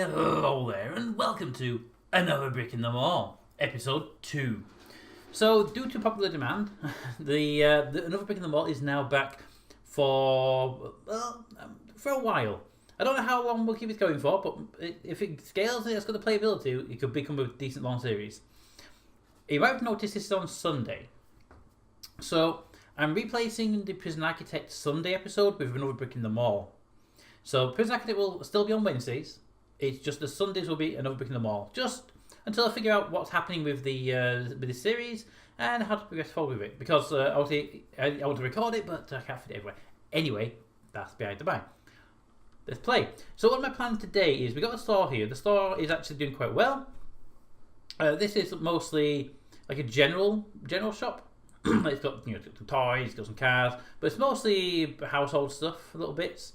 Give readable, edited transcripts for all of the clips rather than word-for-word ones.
Hello there, and welcome to Another Brick in the Mall, episode 2. So, due to popular demand, the Another Brick in the Mall is now back for a while. I don't know how long we'll keep it going for, but if it scales and it's got the playability, it could become a decent long series. You might have noticed this is on Sunday. So, I'm replacing the Prison Architect Sunday episode with Another Brick in the Mall. So, Prison Architect will still be on Wednesdays. It's just the Sundays will be Another Brick in the Mall. Just until I figure out what's happening with the series and how to progress forward with it. Because obviously I want to record it, but I can't fit it everywhere. Anyway, that's behind the by. Let's play. So what my plan today is, we got a store here. The store is actually doing quite well. This is mostly like a general shop. It's got some toys, it's got some cars, but it's mostly household stuff, little bits.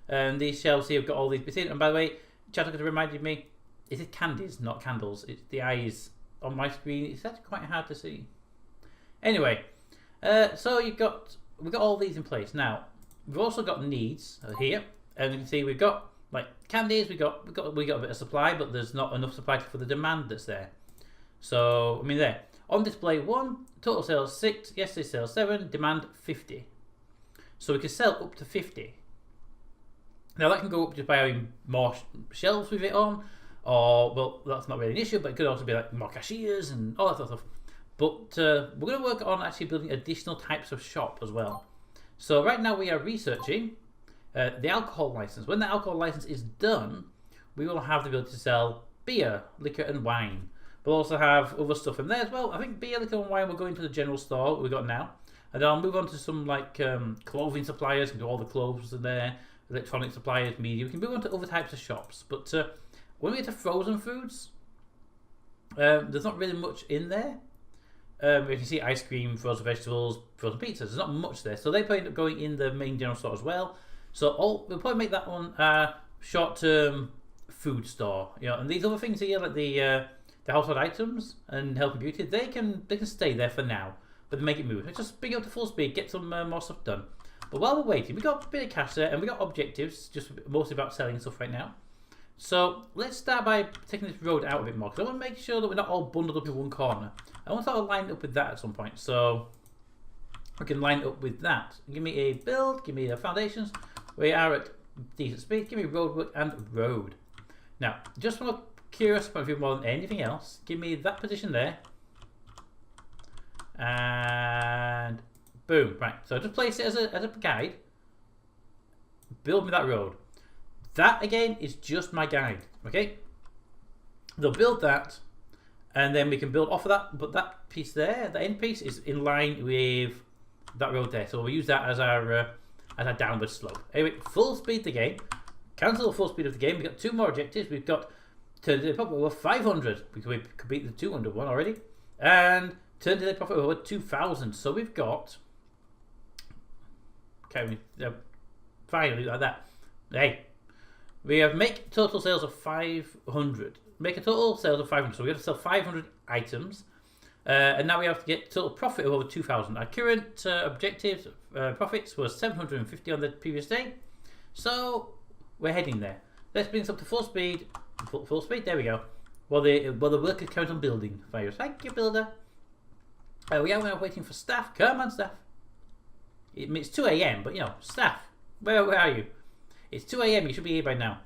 And these shelves here have got all these bits in. And by the way, chat reminded me, is it candies, not candles? It's the eyes on my screen. It's actually quite hard to see. Anyway, so we've got all these in place. Now, we've also got needs here, and you can see we've got like candies. We got a bit of supply, but there's not enough supply for the demand that's there. So I mean, there on display 1, total sales 6, yesterday sales 7, demand 50. So we can sell up to 50. Now that can go up just by having more shelves with it on, or, well, that's not really an issue, but it could also be like more cashiers and all that sort of stuff. But we're going to work on actually building additional types of shop as well. So right now we are researching the alcohol license. When the alcohol license is done, we will have the ability to sell beer, liquor and wine. We'll also have other stuff in there as well. I think beer, liquor and wine will go into the general store we've got now. And then I'll move on to some like clothing suppliers, and do all the clothes in there. Electronic suppliers, media. We can move on to other types of shops, but when we get to frozen foods, there's not really much in there. You can see ice cream, frozen vegetables, frozen pizzas. There's not much there, so they probably end up going in the main general store as well. So we'll probably make that one a short-term food store. And these other things here, like the household items and health and beauty, they can stay there for now, but they make it move. Let's just bring it up to full speed, get some more stuff done. But while we're waiting, we've got a bit of cash there, and we've got objectives, just mostly about selling stuff right now. So let's start by taking this road out a bit more, because I want to make sure that we're not all bundled up in one corner. I want to sort of line up with that at some point, so we can line up with that. Give me a build, give me the foundations. We are at decent speed. Give me roadwork and road. Now, just from a curious point of view more than anything else, give me that position there. And boom, right. So just place it as a guide. Build me that road. That again is just my guide. Okay. They'll build that, and then we can build off of that. But that piece there, the end piece, is in line with that road there. So we'll use that as our downward slope. Anyway, full speed the game. Cancel the full speed of the game. We've got 2 more objectives. We've got turn to the profit over 500. We could beat the 200 one already, and turn to the profit over 2,000. So we've got. Okay, finally like that. Hey, we have make total sales of 500. Make a total sales of 500. So we have to sell 500 items, and now we have to get total profit of over 2,000. Our current objective profits was 750 on the previous day, so we're heading there. Let's bring this up to full speed. Full speed. There we go. While the workers count on building. Thank you, builder. We are waiting for staff. Come on, staff. It's 2 a.m, but staff, where are you? It's 2 a.m, you should be here by now.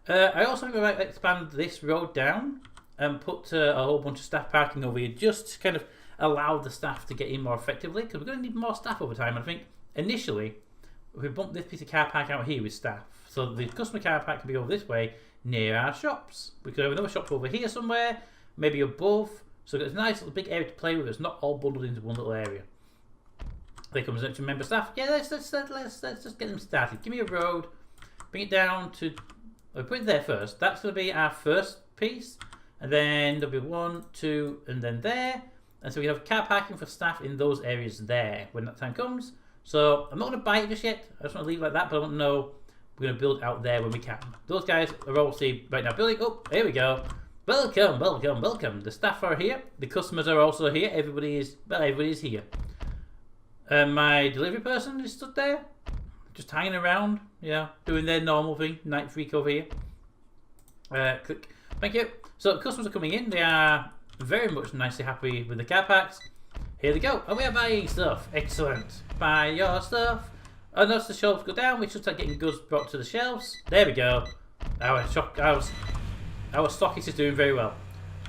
I also think we might expand this road down and put a whole bunch of staff parking over here, just to kind of allow the staff to get in more effectively, because we're going to need more staff over time. I think initially we bumped this piece of car park out here with staff, so the customer car park can be over this way near our shops. We could have another shop over here somewhere, maybe above, so it's a nice little big area to play with. It's not all bundled into one little area. There comes a member staff. Yeah, let's just get them started. Give me a road. Bring it down to. We'll put it there first. That's going to be our first piece, and then there'll be 1, 2, and then there. And so we have car parking for staff in those areas there when that time comes. So I'm not going to buy it just yet. I just want to leave it like that, but I want to know we're going to build out there when we can. Those guys are obviously right now building. Oh, here we go. Welcome, welcome, welcome. The staff are here. The customers are also here. Everybody is here. My delivery person is stood there, just hanging around, doing their normal thing. Night freak over here. Click. Thank you. So customers are coming in. They are very much nicely happy with the car packs. Here they go. And we are buying stuff. Excellent. Buy your stuff. And as the shelves go down, we should start getting goods brought to the shelves. There we go. Our stockist is doing very well.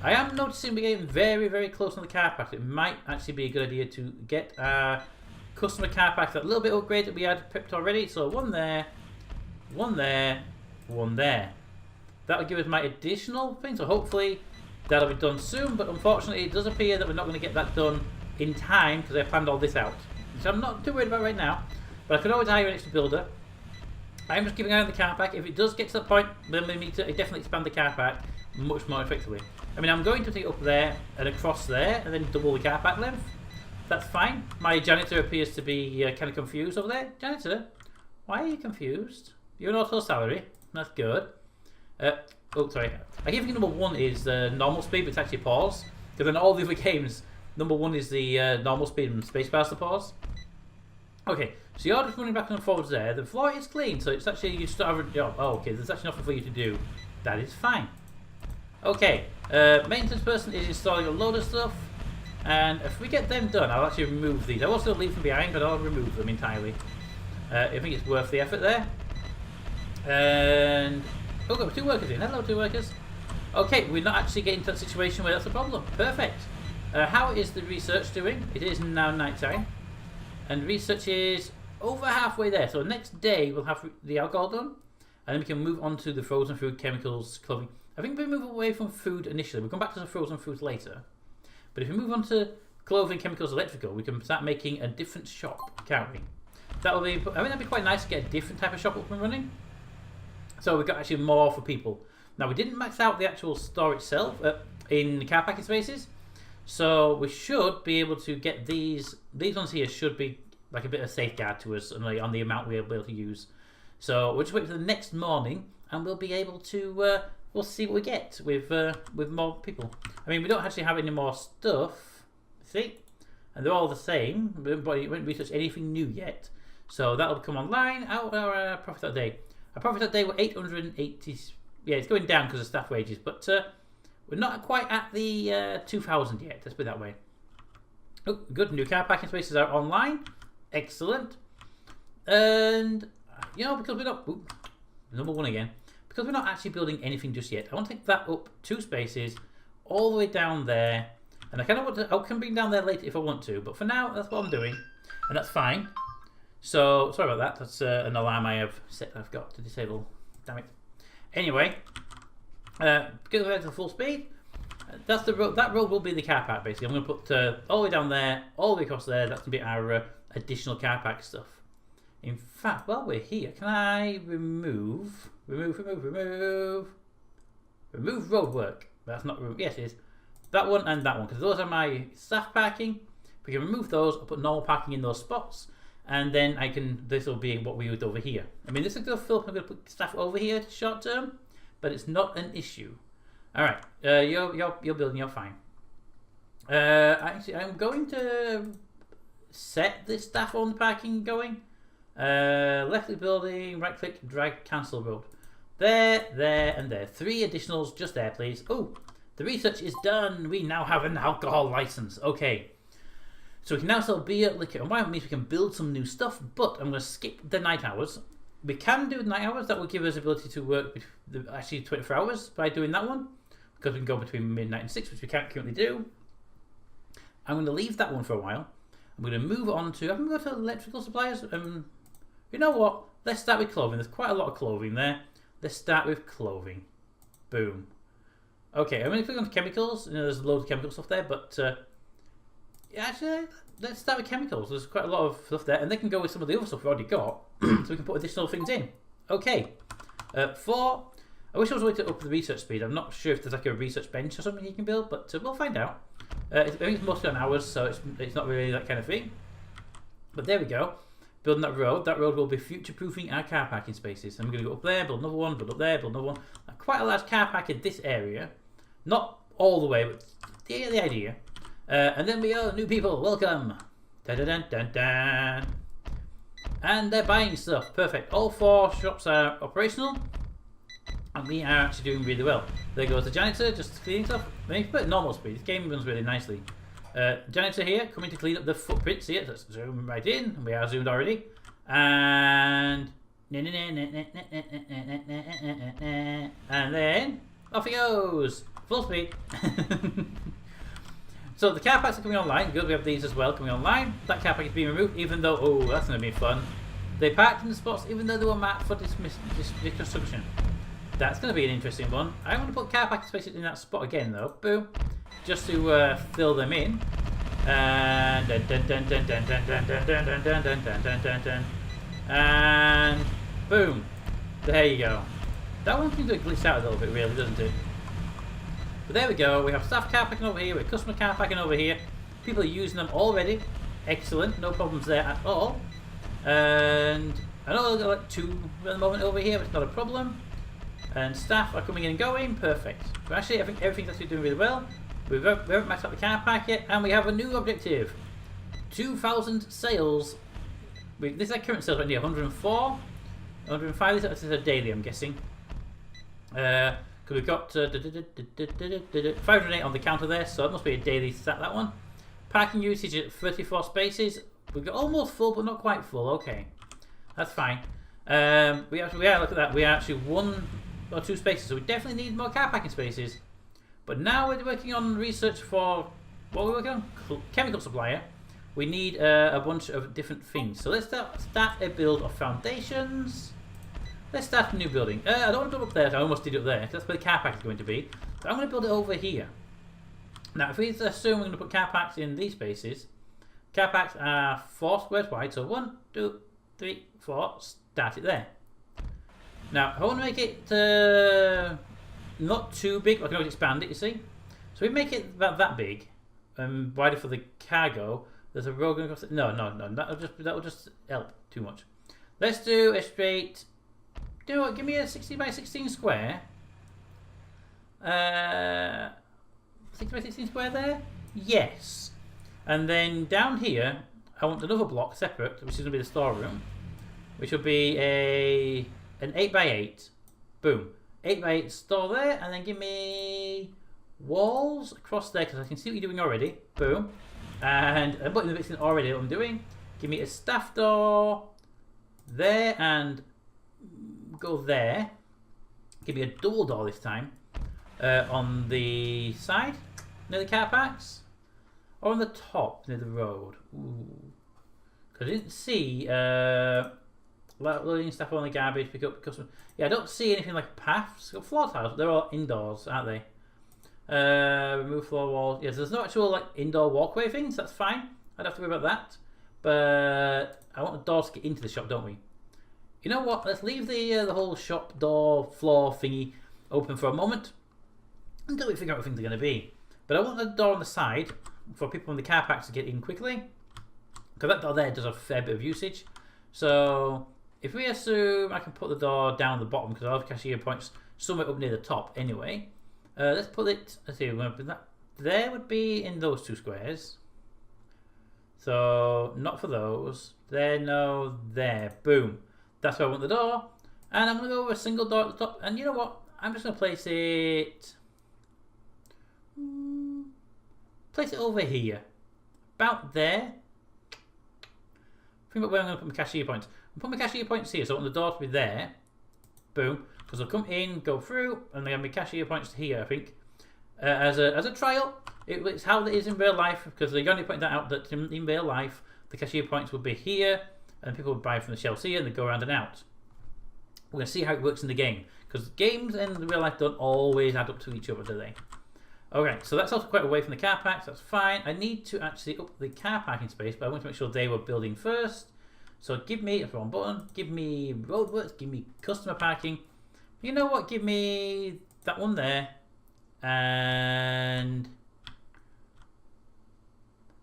I am noticing we're getting very, very close on the car pack. It might actually be a good idea to get our customer car pack that little bit upgrade that we had prepped already. So one there, one there, one there. That'll give us my additional thing. So hopefully that'll be done soon. But unfortunately, it does appear that we're not going to get that done in time because I planned all this out. So I'm not too worried about right now. But I could always hire an extra builder. I'm just keeping an eye on the car pack. If it does get to the point, then we need to definitely expand the car pack much more effectively. I mean, I'm going to take it up there and across there and then double the car pack length. That's fine. My janitor appears to be kind of confused over there. Janitor, why are you confused? You're an auto salary. That's good. Oh, sorry. I keep thinking number 1 is normal speed, but it's actually pause. Because in all the other games, number 1 is the normal speed and spacebar to pause. Okay, so you're just running back and forwards there. The floor is clean, so it's actually you still have a job. Oh, okay, there's actually nothing for you to do. That is fine. Okay, maintenance person is installing a load of stuff, and if we get them done, I'll actually remove these. I will still leave them behind, but I'll remove them entirely. I think it's worth the effort there. And oh, got 2 workers in. Hello, 2 workers. Okay, we're not actually getting to that situation where that's a problem. Perfect. How is the research doing? It is now night time. And research is over halfway there. So next day we'll have the alcohol done. And then we can move on to the frozen food, chemicals, clothing. I think we move away from food initially. We'll come back to the frozen foods later. But if we move on to clothing, chemicals, electrical, we can start making a different shop, can't we? That will be, I think that'd be quite nice to get a different type of shop up and running. So we've got actually more for people. Now we didn't max out the actual store itself in the car packing spaces. So we should be able to get these ones here should be like a bit of safeguard to us on the amount we'll be able to use. So we'll just wait for the next morning and we'll be able to, we'll see what we get with more people. I mean, we don't actually have any more stuff, see? And they're all the same, but we haven't researched anything new yet. So that'll come online. Our profit that day. Our profit that day were 880, yeah, it's going down because of staff wages, but we're not quite at the 2,000 yet, let's put it that way. Oh, good, new car parking spaces are online. Excellent. And, you know, because we're not, number 1 again, because we're not actually building anything just yet, I want to take that up 2 spaces, all the way down there, and I kind of want to, I can bring down there later if I want to, but for now, that's what I'm doing, and that's fine. So, sorry about that, that's an alarm I've got to disable, damn it. Anyway, go back to full speed. That's the road. That road will be the car park basically. I'm going to put all the way down there, all the way across there. That's going to be our additional car park stuff. In fact, while we're here, can I remove road work? That's not road. Yes, it is. That one and that one because those are my staff parking. We can remove those. I'll put normal parking in those spots, and then I can. This will be what we would over here. I mean, this is going to fill up. I'm going to put staff over here short term, but it's not an issue. All right, you're building. You're fine. Actually, I'm going to set this staff on the parking going. Left click building, right click, drag, cancel road. There, and there. 3 additionals just there, please. Oh, the research is done. We now have an alcohol license. Okay. So we can now sell beer, liquor, and wine. Means we can build some new stuff, but I'm going to skip the night hours. We can do night hours. That will give us the ability to work actually 24 hours by doing that one. Because we can go between midnight and 6, which we can't currently do. I'm going to leave that one for a while. I'm going to move on to, I'm going to go to electrical suppliers. You know what? Let's start with clothing. There's quite a lot of clothing there. Let's start with clothing. Boom. Okay, I'm going to click on chemicals. You know, there's loads of chemical stuff there, but yeah, actually, let's start with chemicals. There's quite a lot of stuff there, and they can go with some of the other stuff we've already got, so we can put additional things in. Okay. 4. I wish I was a way to up the research speed. I'm not sure if there's like a research bench or something you can build, but we'll find out. I think it's mostly on hours, so it's not really that kind of thing. But there we go. Building that road. That road will be future-proofing our car parking spaces. I'm going to go up there, build another one, build up there, build another one. Quite a large car park in this area. Not all the way, but the idea. And then we go, new people, welcome. Dun-dun-dun-dun-dun. And they're buying stuff. Perfect. All 4 shops are operational. And we are actually doing really well. There goes the janitor, just cleaning stuff. Then if you put normal speed, this game runs really nicely. Janitor here, coming to clean up the footprints here. Let's zoom right in. We are zoomed already. And then off he goes. Full speed. So the car parks are coming online. Good, we have these as well coming online. That car park is being removed, even though, oh, that's going to be fun. They parked in the spots, even though they were marked for reconstruction. That's going to be an interesting one. I want to put car parking spaces in that spot again, though. Boom. Just to fill them in. And and boom. There you go. That one seems to glitch out a little bit, really, doesn't it? But there we go. We have staff car parking over here. We have customer car parking over here. People are using them already. Excellent. No problems there at all. And I know I've got like 2 at the moment over here, but it's not a problem. And staff are coming in and going. Perfect. But actually, I think everything's actually doing really well. We haven't maxed out the car park yet, and we have a new objective. 2,000 sales. This is our current sales right here. 104, 105. This is a daily, I'm guessing. Because we've got 508 on the counter there, so it must be a daily stat, that one. Parking usage at 34 spaces. We've got almost full, but not quite full. Okay, that's fine. We are, look at that. We are actually 1 or 2 spaces, so we definitely need more car parking spaces. But now we're working on research for, what are we working on? Chemical supplier. We need a bunch of different things. So let's start a build of foundations. Let's start a new building. I don't want to build up there, so I almost did it up there. That's where the car park is going to be. So I'm going to build it over here. Now, if we assume we're going to put car parks in these spaces, car parks are 4 squares wide. So 1, 2, 3, 4. Start it there. Now, I want to make it not too big. I can always expand it, you see. So we make it about that big, wider for the cargo. There's a road going across. No. That will just help too much. Let's do a straight. Do you know what? Give me a 16 by 16 square. 16 by 16 square there. Yes. And then down here, I want another block separate, which is going to be the storeroom, which will be an 8 by 8. Boom. 8 by 8 store there, and then give me walls across there because I can see what you're doing already. Boom. And I'm putting the bits in already what I'm doing. Give me a staff door there and go there. Give me a double door this time on the side near the car parks or on the top near the road. Because I didn't see loading stuff on the garbage, pick up customer. Yeah, I don't see anything like paths. Got floor tiles. They're all indoors, aren't they? Remove floor walls. Yes, there's no actual like indoor walkway things. That's fine. I don't have to worry about that. But I want the doors to get into the shop, don't we? You know what? Let's leave the whole shop door floor thingy open for a moment until we figure out what things are going to be. But I want the door on the side for people in the car parks to get in quickly, because that door there does a fair bit of usage. So if we assume I can put the door down at the bottom, because I'll have cashier points somewhere up near the top anyway. Let's put it. Let's see. We're going to put that there. Would be in those 2 squares. So not for those. There, no, there. Boom. That's where I want the door. And I'm going to go with a single door at the top. And you know what? I'm just going to place it. Place it over here. About there. Think about where I'm going to put my cashier points. I'm putting my cashier points here, so I want the door to be there. Boom. Because they'll come in, go through, and they have my cashier points here, I think. As a trial. It's how it is in real life, because they only pointed that out that in real life, the cashier points would be here, and people would buy from the shelves here, and they go around and out. We're going to see how it works in the game, because games and real life don't always add up to each other, do they? Okay, so that's also quite away from the car parks. That's fine. I need to actually up the car parking space, but I want to make sure they were building first. So give me, that's the wrong button, give me roadworks, give me customer parking. You know what, give me that one there. And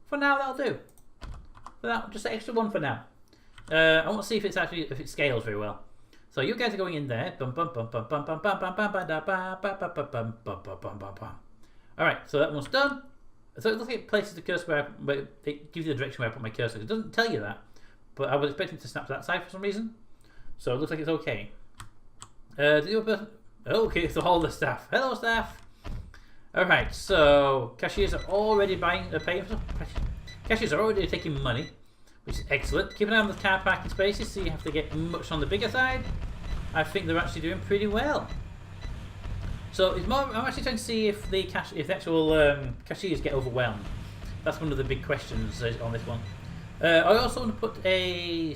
for now, that'll do. For that, just an extra one for now. I want to see if it's actually, if it scales very well. So you guys are going in there. Alright, so that one's done. So it looks like it places the cursor where it gives you the direction where I put my cursor. It doesn't tell you that, but I was expecting to snap to that side for some reason. So it looks like it's okay. The other person, Okay, so all the staff. Hello, staff. Alright, so cashiers are already paying for cashiers are already taking money, which is excellent. Keep an eye on the car parking spaces so you have to get much on the bigger side. I think they're actually doing pretty well. So it's more. I'm actually trying to see if the actual cashiers get overwhelmed. That's one of the big questions on this one. I also want to put a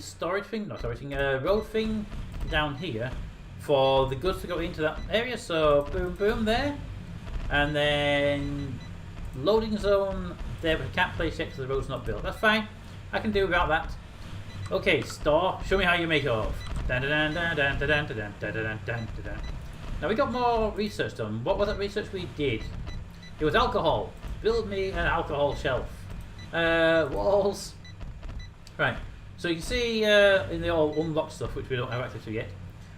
road thing down here for the goods to go into that area. So boom, boom there, and then loading zone there, but I can't place yet because the road's not built. That's fine. I can do without that. Okay, store. Show me how you make it off. Now we got more research done. What was that research we did? It was alcohol. Build me an alcohol shelf. Walls. Right. So you can see in the all unlocked stuff, which we don't have access to yet.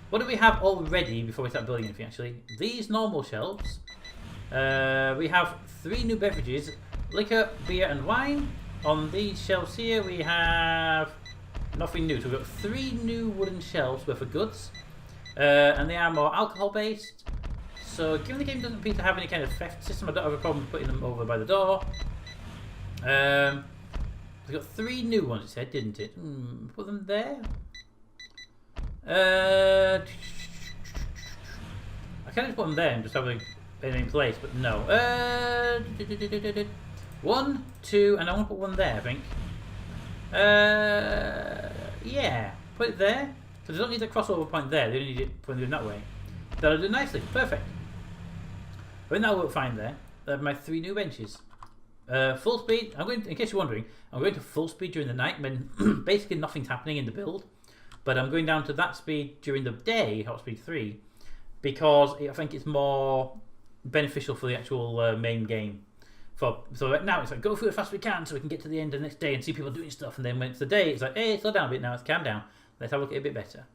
What do we have already before we start building anything? Actually, these normal shelves. We have 3 new beverages: liquor, beer, and wine. On these shelves here, we have nothing new. So we've got 3 new wooden shelves worth of goods. And they are more alcohol based. So given the game doesn't appear to have any kind of theft system, I don't have a problem putting them over by the door. We've got 3 new ones, it said, didn't it? Put them there. I can't just put them there and just have them in place, but no. 1, 2, and I want to put one there, I think. Yeah, put it there. Because they don't need the crossover point there, they only need it when they're that way. That'll do nicely, perfect. I think that'll work fine there. I have my 3 new benches. Full speed, in case you're wondering, I'm going to full speed during the night when basically nothing's happening in the build. But I'm going down to that speed during the day, hot speed 3, because I think it's more beneficial for the actual main game. So right now it's like, go through as fast as we can so we can get to the end of the next day and see people doing stuff. And then when it's the day, it's like, hey, slow down a bit now, let's calm down. Let's have a look at it a bit better.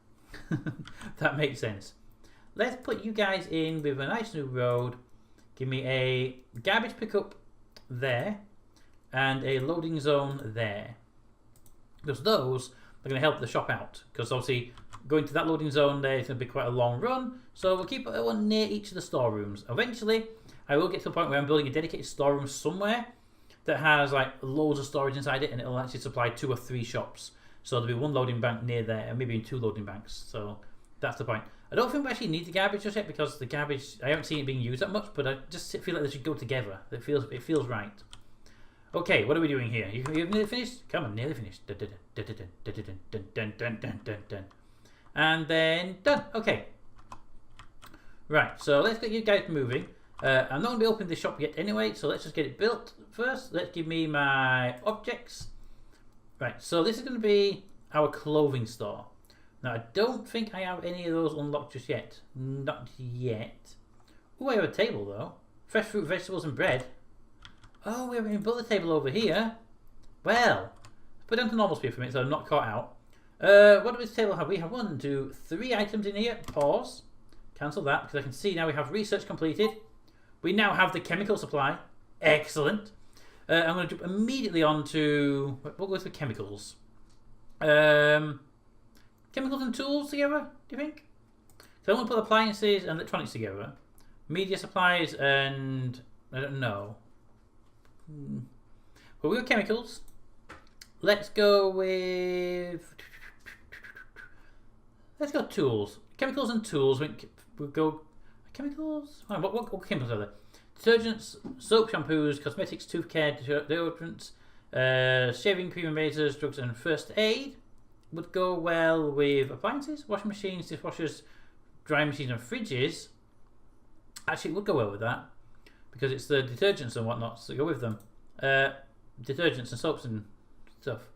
That makes sense. Let's put you guys in with a nice new road. Give me a garbage pickup there and a loading zone there. Because those are going to help the shop out. Because obviously going to that loading zone there is going to be quite a long run. So we'll keep one near each of the storerooms. Eventually, I will get to the point where I'm building a dedicated storeroom somewhere that has like loads of storage inside it, and it'll actually supply 2 or 3 shops. So there'll be 1 loading bank near there, and maybe 2 loading banks. So that's the point. I don't think we actually need the garbage just yet because the garbage, I haven't seen it being used that much, but I just feel like they should go together. It feels right. Okay, what are we doing here? You've nearly finished? Come on, nearly finished. And then done. Okay. Right, so let's get you guys moving. I'm not going to be opening this shop yet anyway, so let's just get it built first. Let's give me my objects. Right, so this is going to be our clothing store. Now, I don't think I have any of those unlocked just yet. Not yet. Oh, I have a table, though. Fresh fruit, vegetables, and bread. Oh, we haven't even built the table over here. Well, put it down to normal speed for a minute so I'm not caught out. What does this table have? We have 1, 2, 3 items in here. Pause. Cancel that, because I can see now we have research completed. We now have the chemical supply. Excellent. I'm going to jump immediately on to... What goes with chemicals? Chemicals and tools together, do you think? So I want to put appliances and electronics together. Media supplies and... I don't know. Well, we've got chemicals. Let's go with... Let's go tools. Chemicals and tools. We'll go... Chemicals? What chemicals are there? Detergents, soap, shampoos, cosmetics, tooth care, deodorants, shaving cream and razors, drugs and first aid. Would go well with appliances, washing machines, dishwashers, drying machines and fridges. Actually, it would go well with that because it's the detergents and whatnot, so go with them. Detergents and soaps and stuff.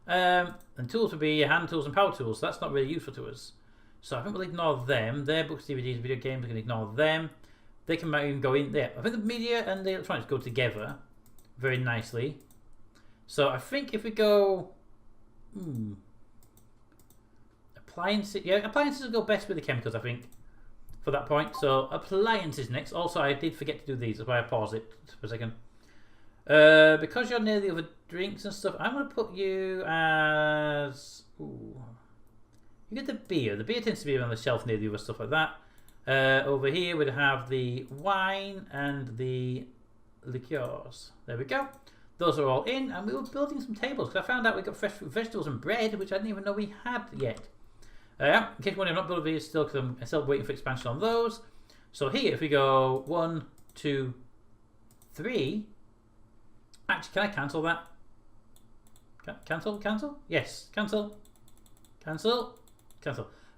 And tools would be hand tools and power tools. So that's not really useful to us. So I think we'll ignore them. Their books, DVDs, video games, we can ignore them. They can even go in there. I think the media and the electronics go together very nicely. So I think if we go... Appliances. Yeah, appliances will go best with the chemicals, I think, for that point. So appliances next. Also, I did forget to do these. That's why I paused it for a second. Because you're near the other drinks and stuff, I'm going to put you as... Ooh. You get the beer. The beer tends to be on the shelf near the other stuff like that. Over here we'd have the wine and the liqueurs. There we go. Those are all in, and we were building some tables because I found out we got fresh vegetables and bread, which I didn't even know we had yet. In case you're wondering, I'm not building these still because I'm still waiting for expansion on those. So here, if we go 1, 2, 3. Actually, can I cancel that? Cancel? Yes, cancel.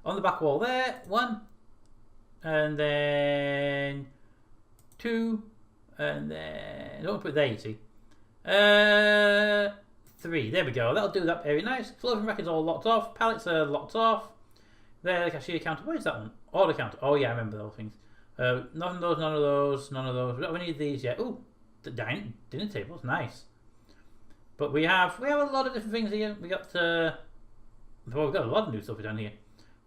On the back wall there, 1, and then 2, and then I don't want to put it there, you see. 3, there we go. That'll do that very nice. Floating rack is all locked off. Pallets are locked off. There, the cashier counter. What is that one? Order counter. Oh yeah, I remember those things. None of those. We don't have any of these yet. Ooh, the dinner tables, nice. But we have a lot of different things here. We've got a lot of new stuff down here.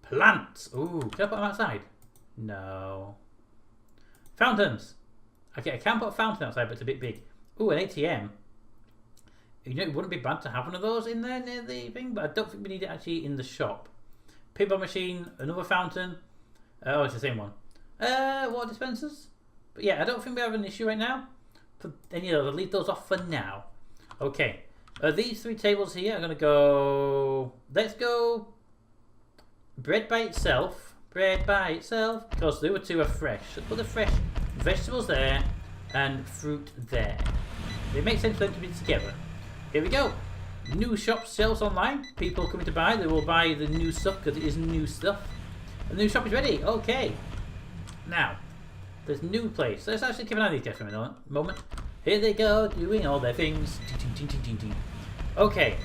Plants. Ooh, can I put them outside? No. Fountains. Okay, I can put a fountain outside, but it's a bit big. Ooh, an ATM. You know, it wouldn't be bad to have one of those in there near the thing, but I don't think we need it actually in the shop. Pinball machine, another fountain. Oh, it's the same one. Water dispensers. But yeah, I don't think we have an issue right now. And I'll leave those off for now. Okay. These 3 tables here are going to go... Let's go... Bread by itself. Because the other 2 are fresh. Let's put the fresh vegetables there and fruit there. It makes sense for them to be together. Here we go. New shop sales online. People coming to buy. They will buy the new stuff because it is new stuff. The new shop is ready. Okay. Now, there's new place. Let's actually keep an eye on these guys for a moment. Here they go, doing all their things. Okay.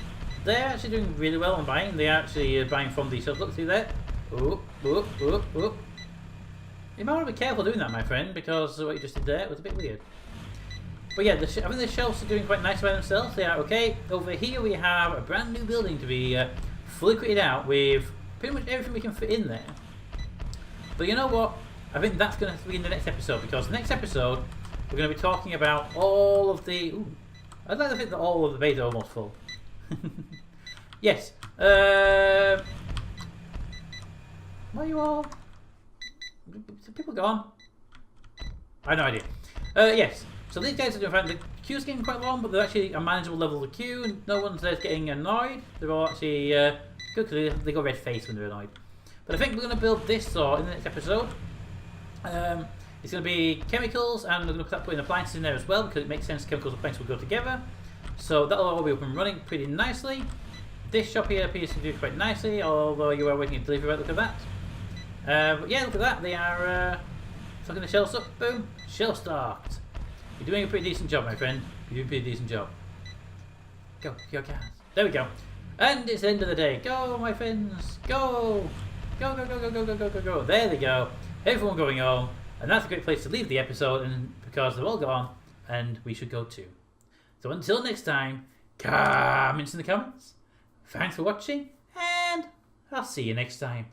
They're actually doing really well on buying. They actually are buying from these shops. Look through there. You might want to be careful doing that, my friend, because what you just did there was a bit weird. But yeah, I think the shelves are doing quite nice by themselves. They are okay. Over here we have a brand new building to be fully kitted out with pretty much everything we can fit in there. But you know what? I think that's going to be in the next episode, because the next episode we're going to be talking about all of the... Ooh, I'd like to think that all of the bays are almost full. Yes. Why are you all... People gone? I have no idea. Yes. So these guys are doing fine. The queue's getting quite long, but they're actually a manageable level of queue, and no one's getting annoyed. They're all actually good because they got red face when they're annoyed. But I think we're going to build this store in the next episode. It's going to be chemicals, and we're going to start putting appliances in there as well, because it makes sense chemicals and appliances will go together. So that'll all be up and running pretty nicely. This shop here appears to do quite nicely, although you are waiting a delivery. Look at that. But yeah, look at that. They are stocking the shelves up. Boom. Shelf stocked. You're doing a pretty decent job, my friend. You're doing a pretty decent job. Go, guys. There we go. And it's the end of the day. Go, my friends. Go. Go. There they go. Everyone going home. And that's a great place to leave the episode, and because they're all gone, and we should go too. So until next time, comments in the comments. Thanks for watching, and I'll see you next time.